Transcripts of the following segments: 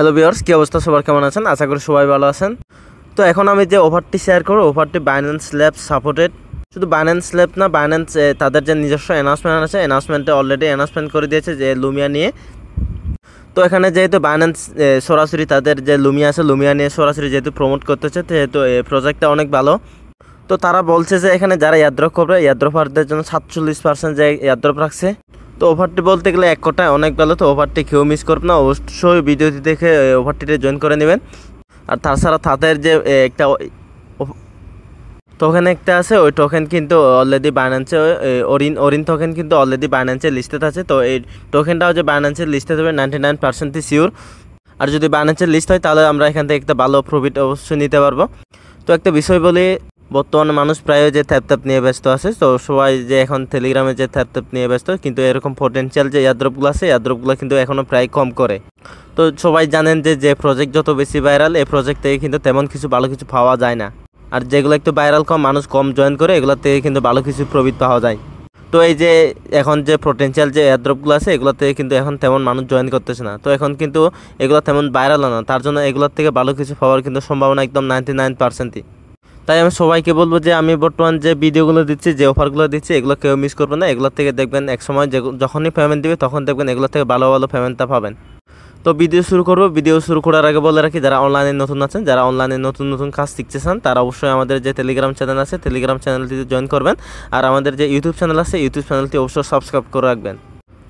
Hello viewers, কি অবস্থা? সবার কেমন আছেন? আশা করি সবাই ভালো আছেন। তো এখন আমি যে অফারটি শেয়ার করব, অফারটি বাইন্যান্স ল্যাব সাপোর্টেড। শুধু বাইন্যান্স ল্যাব না, বাইন্যান্স তাদের যে নিজস্ব অ্যানাউন্সমেন্ট আছে, অ্যানাউন্সমেন্টে অলরেডি অ্যানাউন্সমেন্ট করে দিয়েছে যে লুমিয়া নিয়ে। তো এখানে যেহেতু বাইন্যান্স সরাসরি তাদের যে লুমিয়া আছে, লুমিয়া নিয়ে সরাসরি যেহেতু প্রমোট করতেছে, যেহেতু এই প্রজেক্টটা অনেক ভালো। তো তারা বলছে যে এখানে যারা ইয়ারড্রপ করবে, ইয়ারড্রপারদের জন্য 47% যে ইয়ারড্রপ রাখছে। তো অফারটি বলতে গেলে এক কথায় অনেক ভালো। তো অফারটি কেউ মিস করবে না, অবশ্যই ভিডিওটি দেখে অফারটিতে জয়েন করে নেবেন। আর তাছাড়া তাদের যে একটা টোকেন একটা আছে, ওই টোকেন কিন্তু অলরেডি বাইন্যান্সে অরিন টোকেন কিন্তু অলরেডি বাইন্যান্সে লিস্টেড আছে। তো এই টোকেনটাও যে বাইন্যান্সের লিস্টেড হবে 99% শিওর। আর যদি বাইন্যান্সের লিস্ট হয় তাহলে আমরা এখান থেকে একটা ভালো প্রফিট অবশ্যই নিতে পারবো। তো একটা বিষয় বলি, বর্তমানে মানুষ প্রায় যে থ্যাপ নিয়ে ব্যস্ত আছে। তো সবাই যে এখন টেলিগ্রামে যে থ্যাপ নিয়ে ব্যস্ত, কিন্তু এরকম পটেনশিয়াল যে এয়ারড্রপগুলো আছে, এয়ারড্রপগুলো কিন্তু এখনও প্রায় কম করে। তো সবাই জানেন যে প্রজেক্ট যত বেশি ভাইরাল, এই প্রজেক্ট থেকে কিন্তু তেমন কিছু ভালো কিছু পাওয়া যায় না। আর যেগুলো একটু ভাইরাল কম, মানুষ কম জয়েন করে, এগুলোর থেকে কিন্তু ভালো কিছু প্রফিট পাওয়া যায়। তো এই যে এখন যে পটেনশিয়াল যে এয়ারড্রপগুলো আছে, এগুলোর থেকে কিন্তু এখন তেমন মানুষ জয়েন করতেছে না। তো এখন কিন্তু এগুলো তেমন ভাইরাল না, তার জন্য এগুলোর থেকে ভালো কিছু পাওয়ার কিন্তু সম্ভাবনা একদম 99%ই। তাই আমি সবাইকে বলবো যে আমি বর্তমান যে ভিডিওগুলো দিচ্ছি, যে অফারগুলো দিচ্ছি, এগুলো কেউ মিস করবে না। এগুলোর থেকে দেখবেন এক সময় যখনই পেমেন্ট দিবে তখন দেখবেন এগুলোর থেকে ভালো ভালো পেমেন্টটা পাবেন। তো ভিডিও শুরু করবো। ভিডিও শুরু করার আগে বলে রাখি, যারা অনলাইনে নতুন আছেন, যারা অনলাইনে নতুন কাজ শিখতে চান, তারা অবশ্যই আমাদের যে টেলিগ্রাম চ্যানেল আছে, টেলিগ্রাম চ্যানেলটিতে জয়েন করবেন। আর আমাদের যে ইউটিউব চ্যানেল আছে, ইউটিউব চ্যানেলটি অবশ্যই সাবস্ক্রাইব করে রাখবেন।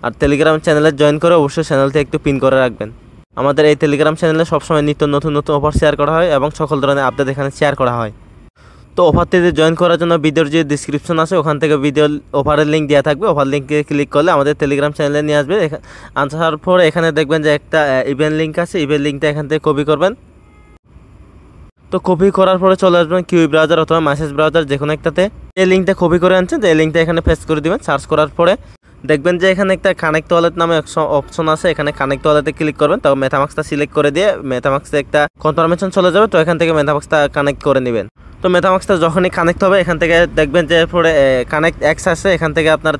আর টেলিগ্রাম চ্যানেলে জয়েন করে অবশ্যই চ্যানেলটি একটু পিন করে রাখবেন। আমাদের এই টেলিগ্রাম চ্যানেলে সবসময় নিত্য নতুন অফার শেয়ার করা হয় এবং সকল ধরনের আপডেট এখানে শেয়ার করা হয়। তো অফারটিতে জয়েন করার জন্য ভিডিওর যে ডিসক্রিপশন আছে, ওখান থেকে ভিডিও অফারের লিঙ্ক দেওয়া থাকবে। অফার লিঙ্কে ক্লিক করলে আমাদের টেলিগ্রাম চ্যানেলে নিয়ে আসবে। আসার পরে এখানে দেখবেন যে একটা ইভেন্ট লিঙ্ক আছে, ইভেন্ট লিঙ্কটা এখান থেকে কপি করবেন। তো কপি করার পরে চলে আসবেন কিউই ব্রাউজার অথবা মেসেজ ব্রাউজার, যে কোনো একটাতে। এই লিঙ্কটা কপি করে আনছেন, এই লিঙ্কটা এখানে পেস্ট করে দিবেন। সার্চ করার পরে দেখবেন যে এখানে একটা কানেক্ট ওয়ালেট নামে অপশন আছে, এখানে কানেক্ট ওয়ালেটে ক্লিক করবেন। তো মেটামাক্সটা সিলেক্ট করে দিয়ে মেটামাক্সে একটা কনফার্মেশন চলে যাবে। তো এখান থেকে মেটামাক্সটা কানেক্ট করে নেবেন। তো মেটামাক্সটা যখনই কানেক্ট হবে, এখান থেকে দেখবেন যে পরে কানেক্ট এক্স আছে, এখান থেকে আপনার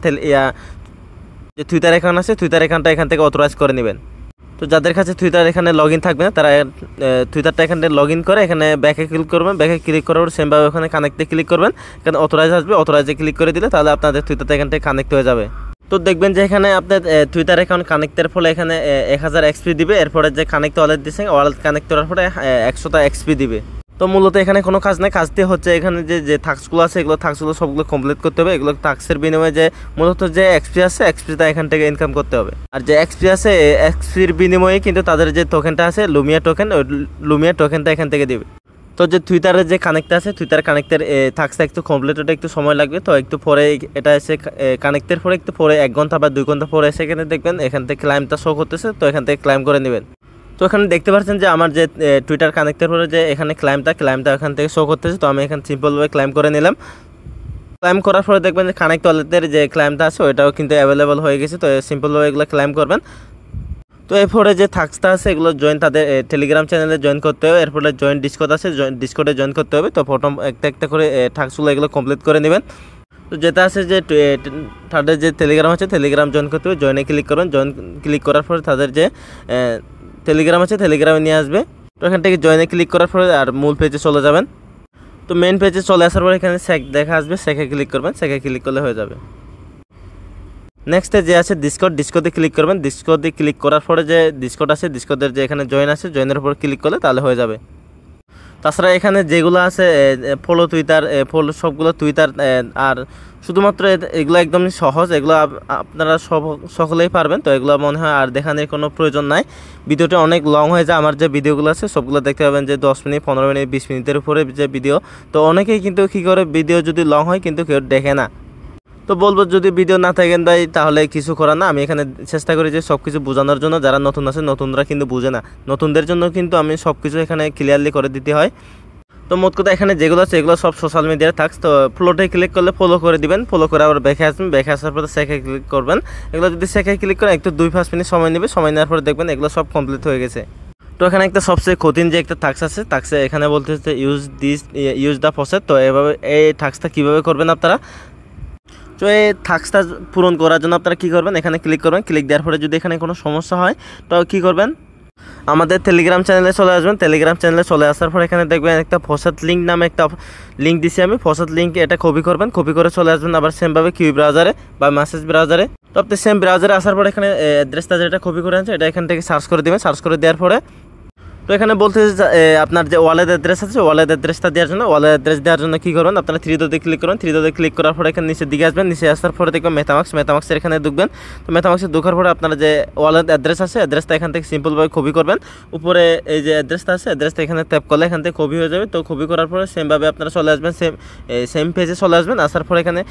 যে টুইটার অ্যাকাউন্ট আছে, টুইটার অ্যাকাউন্টটা এখান থেকে অথরাইজ করে নেবেন। তো যাদের কাছে টুইটার এখানে লগ ইন থাকবে না, তারা টুইটারটা এখানে লগ ইন করে এখানে ব্যাকে ক্লিক করবেন। ব্যাকে ক্লিক করার পর সেমভাবে ওখানে কানেক্টে ক্লিক করবেন। এখানে অথরাইজ আসবে, অথরাইজে ক্লিক করে দিলে তাহলে আপনাদের টুইটারটা এখান থেকে কানেক্ট হয়ে যাবে। তো দেখবেন যে এখানে আপনার টুইটার অ্যাকাউন্ট কানেক্টের ফলে এখানে 1000 এক্সপি দিবে। এরপরে যে কানেক্ট ওয়ালেট দিচ্ছে, ওয়ালেট কানেক্ট করার পরে 100টা এক্সপি দিবে। তো মূলত এখানে কোনো কাজ নেই, কাজটি হচ্ছে এখানে যে টাস্কগুলো আছে, এগুলো টাস্কগুলো সবগুলো কমপ্লিট করতে হবে। এগুলো টাস্কের বিনিময়ে যে মূলত যে এক্সপি আছে, এক্সপিটা এখান থেকে ইনকাম করতে হবে। আর যে এক্সপি আছে, এক্সপির বিনিময়ে কিন্তু তাদের যে টোকেনটা আছে, লুমিয়া টোকেন, ওই লুমিয়া টোকেনটা এখান থেকে দিবে। তো যে টুইটারের যে কানেক্ট আছে, টুইটার কানেক্টের টাস্কটা একটু কমপ্লিট হতে একটু সময় লাগবে। তো একটু পরে এটা এসে কানেক্টের পরে একটু পরে 1 ঘন্টা বা 2 ঘন্টা পরে এসে এখানে দেখবেন এখান থেকে ক্লাইমটা শো করতেছে। তো এখান থেকে ক্লাইম করে নেবেন। তো এখানে দেখতে পাচ্ছেন যে আমার যে টুইটার কানেক্টের পরে যে এখানে ক্লাইমটা এখান থেকে শো করতেছে। তো আমি এখানে সিম্পলভাবে ক্লাইম করে নিলাম। ক্লাইম করার পরে দেখবেন যে কানেক্ট ওয়ালেটের যে ক্লাইমটা আছে, ওইটাও কিন্তু অ্যাভেলেবল হয়ে গেছে। তো সিম্পলভাবে এগুলো ক্লাইম করবেন। তো এরপরে যে টাস্কটা আছে, এগুলো জয়েন তাদের টেলিগ্রাম চ্যানেলে জয়েন করতে হবে। এরপরে জয়েন ডিসকর্ড আছে, ডিসকর্ডে জয়েন করতে হবে। তো প্রথম একটা করে টাস্কগুলো এগুলো কমপ্লিট করে নেবেন। তো যেটা আছে যে তাদের যে টেলিগ্রাম আছে, টেলিগ্রাম জয়েন করতে হবে। জয়েনে ক্লিক করবেন। জয়েন ক্লিক করার পরে তাদের যে টেলিগ্রাম আছে, টেলিগ্রামে নিয়ে আসবে। তো এখান থেকে জয়েনে ক্লিক করার পরে আর মূল পেজে চলে যাবেন। তো মেন পেজে চলে আসার পরে এখানে সেক দেখা আসবে, সেকে ক্লিক করবেন। সেকে ক্লিক করলে হয়ে যাবে। নেক্সটে যে আছে ডিসকর্ডে ক্লিক করবেন। ডিসকর্ডে ক্লিক করার পরে যে ডিসকর্ড আছে, ডিসকর্ডের যে এখানে জয়েন আছে, জয়েনের উপর ক্লিক করলে তাহলে হয়ে যাবে। তাছাড়া এখানে যেগুলো আছে ফলো টুইটার, ফলো সবগুলো টুইটার। আর শুধুমাত্র এগুলো একদমই সহজ, এগুলো আপনারা সকলেই পারবেন। তো এগুলো মনে হয় আর দেখানোর কোনো প্রয়োজন নাই। ভিডিওটা অনেক লং হয়ে যায়। আমার যে ভিডিওগুলো আছে সবগুলো দেখতে পাবেন যে 10 মিনিট, 15 মিনিট, 20 মিনিটের উপরে যে ভিডিও। তো অনেকেই কিন্তু কী করে, ভিডিও যদি লং হয় কিন্তু কেউ দেখে না। তো বলবো যদি ভিডিও না থাকেন ভাই, তাহলে কিছু করার না। আমি এখানে চেষ্টা করি যে সব কিছু বোঝানোর জন্য। যারা নতুন আছে, নতুনরা কিন্তু বুঝে না, নতুনদের জন্য কিন্তু আমি সব কিছু এখানে ক্লিয়ারলি করে দিতে হয়। তো মোট কথা এখানে যেগুলো আছে এগুলো সব সোশ্যাল মিডিয়ার থাকস। তো ফলোতে ক্লিক করলে ফলো করে দিবেন। ফলো করে আবার ব্যাকে আসবেন। ব্যাকে আসার পরে সেকে ক্লিক করবেন। এগুলো যদি সেকে ক্লিক করেন একটু 2-5 মিনিট সময় নেবে। সময় নেওয়ার পরে দেখবেন এগুলো সব কমপ্লিট হয়ে গেছে। তো এখানে একটা সবচেয়ে কঠিন যে একটা টাস্ক আছে, টাস্কে এখানে বলতে হচ্ছে ইউজ দ্য প্রসেস। তো এভাবে এই টাস্কটা কীভাবে করবেন আপনারা। তো এই টাস্কটা পূরণ করার জন্য আপনারা কী করবেন, এখানে ক্লিক করবেন। ক্লিক দেওয়ার পরে যদি এখানে কোনো সমস্যা হয় তো কী করবেন, আমাদের টেলিগ্রাম চ্যানেলে চলে আসবেন। টেলিগ্রাম চ্যানেলে চলে আসার পর এখানে দেখবেন একটা ফসাদ লিঙ্ক নামে একটা লিঙ্ক দিছি আমি। ফসাদ লিঙ্ক এটা কপি করবেন, কপি করে চলে আসবেন আবার সেমভাবে কিউ ব্রাউজারে বা মেসেজ ব্রাউজারে। তো আপনি সেম ব্রাউজারে আসার পর এখানে অ্যাড্রেসটা যেটা কপি করে আনছে এটা এখান থেকে সার্চ করে দেবেন। সার্চ করে দেওয়ার পরে তো এখানে বলতেছে আপনার যে ওয়ালেট অ্যাড্রেস আছে ওয়ালেট অ্যাড্রেসটা দেওয়ার জন্য, ওয়ালেট অ্যাড্রেস দেওয়ার জন্য কী করবেন, আপনারা থ্রি ডটে ক্লিক করবেন। থ্রি ডটে ক্লিক করার পরে এখানে নিচের দিকে আসবেন। নিচে আসার পরে দেখবেন মেটামাক্সের এখানে ঢুকবেন। তো মেটামাক্সে ঢোকার পরে আপনারা যে ওয়ালেট অ্যাড্রেস আছে অ্যাড্রেসটা এখান থেকে সিম্পলভাবে কপি করবেন। উপরে এই যে অ্যাড্রেসটা আছে অ্যাড্রেসটা এখানে ট্যাপ করলে এখান থেকে কপি হয়ে যাবে। তো কপি করার পরে সেমভাবে আপনারা চলে আসবেন, সেম পেজে চলে আসবেন। আসার পরে এখানে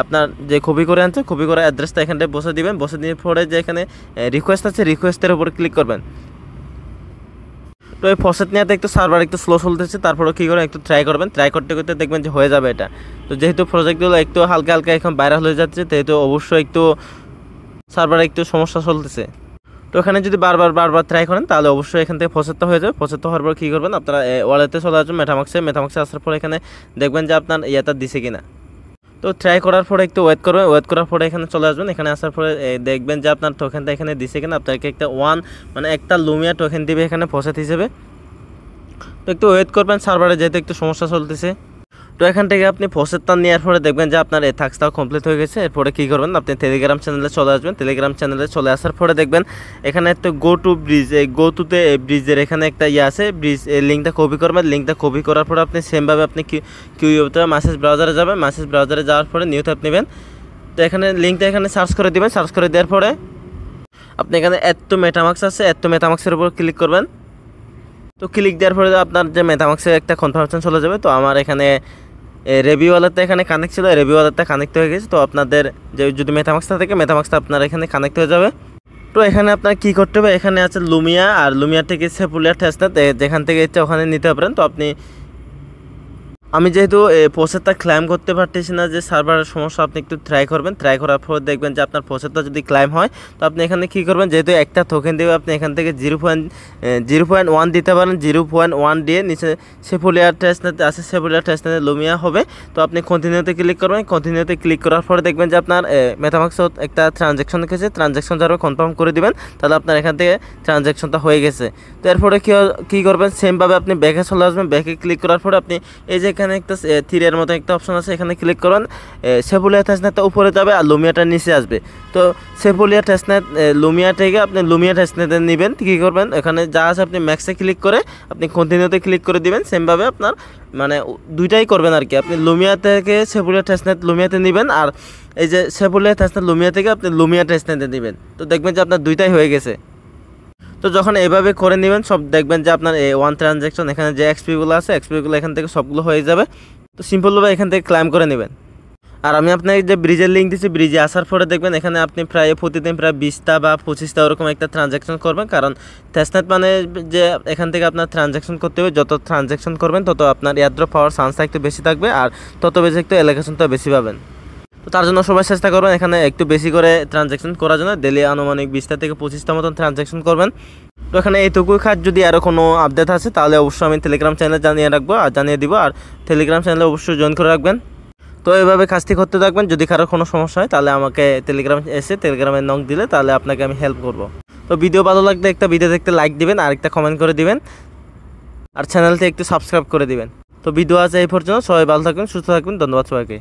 আপনার যে কপি করে আনছে কপি করা অ্যাড্রেসটা এখানটায় বসে দিবেন। বসে দিয়ে পরে যে এখানে রিকোয়েস্ট আছে রিকোয়েস্টের উপর ক্লিক করবেন। তো এই ফসেট নেওয়াতে একটু সার্ভার একটু স্লো চলতেছে, তারপরে কী করে একটু ট্রাই করবেন। ট্রাই করতে করতে দেখবেন যে হয়ে যাবে এটা। তো যেহেতু প্রজেক্টগুলো একটু হালকা হালকা এখন ভাইরাল হয়ে যাচ্ছে সেহেতু অবশ্যই একটু সার্ভারে একটু সমস্যা চলতেছে। তো এখানে যদি বারবার ট্রাই করেন তাহলে অবশ্যই এখান থেকে ফসেটটা হয়ে যাবে। ফসেটটা হওয়ার পর কী করবেন, আপনারা ওয়ালেটে চলে আসবেন মেটামাক্সে আসার পর এখানে দেখবেন যে আপনার ইয়েটা দিছে কিনা। তো ট্রাই করার পরে একটু ওয়েট করবেন। ওয়েট করার পরে এখানে চলে আসবেন। এখানে আসার পরে দেখবেন যে আপনার টোকেনটা এখানে দিছে কিনা। আপনাকে একটা লুমিয়া টোকেন দিবে এখানে ফসেট হিসেবে। তো একটু ওয়েট করবেন, সার্ভারে যেহেতু একটু সমস্যা চলতেছে। তো এখান থেকে আপনি ফসেটটা নেওয়ার পরে দেখবেন যে আপনার এই টাস্কটাও কমপ্লিট হয়ে গেছে। এরপরে কী করবেন, আপনি টেলিগ্রাম চ্যানেলে চলে আসবেন। টেলিগ্রাম চ্যানেলে চলে আসার পরে দেখবেন এখানে একটা গো টু ব্রিজ, এই গো টুতে ব্রিজের এখানে একটা আছে ব্রিজ, এই লিঙ্কটা কপি করবেন। লিঙ্কটা কপি করার পরে আপনি সেমভাবে আপনি কিউতে মেসেজ ব্রাউজারে যাবেন। মেসেজ ব্রাউজারে যাওয়ার পরে নিউ ট্যাব নেবেন। তো এখানে লিঙ্কটা এখানে সার্চ করে দেবেন। সার্চ করে দেওয়ার পরে আপনি এখানে এত মেটামাক্স আছে এত মেটামাক্সের উপর ক্লিক করবেন। তো ক্লিক দেওয়ার পরে আপনার যে মেটামাক্সের একটা কনফার্মেশন চলে যাবে। তো আমার এখানে রেভি ওয়ালেটটা এখানে কানেক্ট ছিল, রেভি ওয়ালেটটা কানেক্ট হয়ে গেছে। তো আপনাদের যে যদি মেটামাক্সটা থাকে মেটামাক্সটা আপনার এখানে কানেক্ট হয়ে যাবে। তো এখানে আপনার কী করতে হবে, এখানে আছে লুমিয়া আর লুমিয়া থেকে সেপুলিয়ার টেস্টনেট, যেখান থেকে ইচ্ছা ওখানে নিতে পারেন। তো আমি যেহেতু প্রসেসটা ক্লাইম করতে পারতেছি না, যে সার্ভারের সমস্যা, আপনি একটু ট্রাই করবেন। ট্রাই করার পর দেখবেন যে আপনার প্রসেসটা যদি ক্লাইম হয় তো আপনি এখানে কী করবেন, যেহেতু একটা টোকেন দেবে আপনি এখান থেকে 0.1 দিতে পারেন। 0.1 দিয়ে নিচে সেপুলিয়ার টেস্টনেট আছে, সেপুলিয়ার টেস্টনেট লুমিয়া হবে। তো আপনি কন্টিনিউতে ক্লিক করবেন। কন্টিনিউতে ক্লিক করার পরে দেখবেন যে আপনার মেটামাক্সত একটা ট্রানজ্যাকশন গেছে, ট্রানজ্যাকশন যারা কনফার্ম করে দিবেন তাহলে আপনার এখান থেকে ট্রানজ্যাকশনটা হয়ে গেছে। তো এরপরে কী করবেন, সেমভাবে আপনি ব্যাকে চলে আসবেন। ব্যাকে ক্লিক করার পরে আপনি এই যে এখানে একটা তীরের মতো একটা অপশন আছে, এখানে ক্লিক করুন। সেপুলিয়া টেস্টনেটটা উপরে যাবে আর লুমিয়াটা নিচে আসবে। তো সেপুলিয়া টেস্টনেট লুমিয়া থেকে আপনি লুমিয়া টেস্টনেটে নেবেন। কী করবেন, এখানে যা আছে আপনি ম্যাক্সে ক্লিক করে আপনি কন্টিনিউতে ক্লিক করে দিবেন। সেমভাবে আপনার মানে দুইটাই করবেন আর কি। আপনি লুমিয়া থেকে সেপুলিয়া টেস্টনেট লুমিয়াতে নেবেন, আর এই যে সেপুলিয়া টেস্টনেট লুমিয়া থেকে আপনি লুমিয়া টেস্টনেটে নেবেন। তো দেখবেন যে আপনার দুইটাই হয়ে গেছে। তো যখন এইভাবে করে নেবেন সব দেখবেন যে আপনার ওয়ান ট্রানজ্যাকশন এখানে যে এক্সপিগুলো আছে এক্সপিগুলো এখান থেকে সবগুলো হয়ে যাবে। তো সিম্পলভাবে এখান থেকে ক্লাইম করে নেবেন। আর আমি আপনাকে যে ব্রিজের লিঙ্ক দিচ্ছি, ব্রিজে আসার পরে দেখবেন এখানে আপনি প্রতিদিন প্রায় 20টা বা 25টা ওরকম একটা ট্রানজ্যাকশন করবেন। কারণ টেস্টনেট মানে যে এখান থেকে আপনার ট্রানজ্যাকশন করতে হবে, যত ট্রানজ্যাকশন করবেন তত আপনার এয়ারড্রপ পাওয়ার চান্সটা একটু বেশি থাকবে, আর তত বেশি একটু অ্যালোকেশনটা বেশি পাবেন। তো তার জন্য সবাই চেষ্টা করবেন এখানে একটু বেশি করে ট্রানজ্যাকশন করার জন্য। ডেলি আনুমানিক 20টা থেকে 25টা মতন ট্রানজ্যাকশন করবেন। তো এখানে এইটুকুই কাজ। যদি আরও কোনো আপডেট আছে তাহলে অবশ্যই আমি টেলিগ্রাম চ্যানেলে জানিয়ে রাখবো আর জানিয়ে দিব, আর টেলিগ্রাম চ্যানেলে অবশ্যই জয়েন করে রাখবেন। তো এইভাবে কাজটি করতে থাকবেন। যদি কারো কোনো সমস্যা হয় তাহলে আমাকে টেলিগ্রামে নক দিলে তাহলে আপনাকে আমি হেল্প করব। তো ভিডিও ভালো লাগলে একটা ভিডিও দেখতে লাইক দিবেন আর একটা কমেন্ট করে দিবেন, আর চ্যানেলটি একটু সাবস্ক্রাইব করে দিবেন। তো ভিডিও আছে এই পর্যন্ত। সবাই ভালো থাকবেন, সুস্থ থাকবেন। ধন্যবাদ সবাইকে।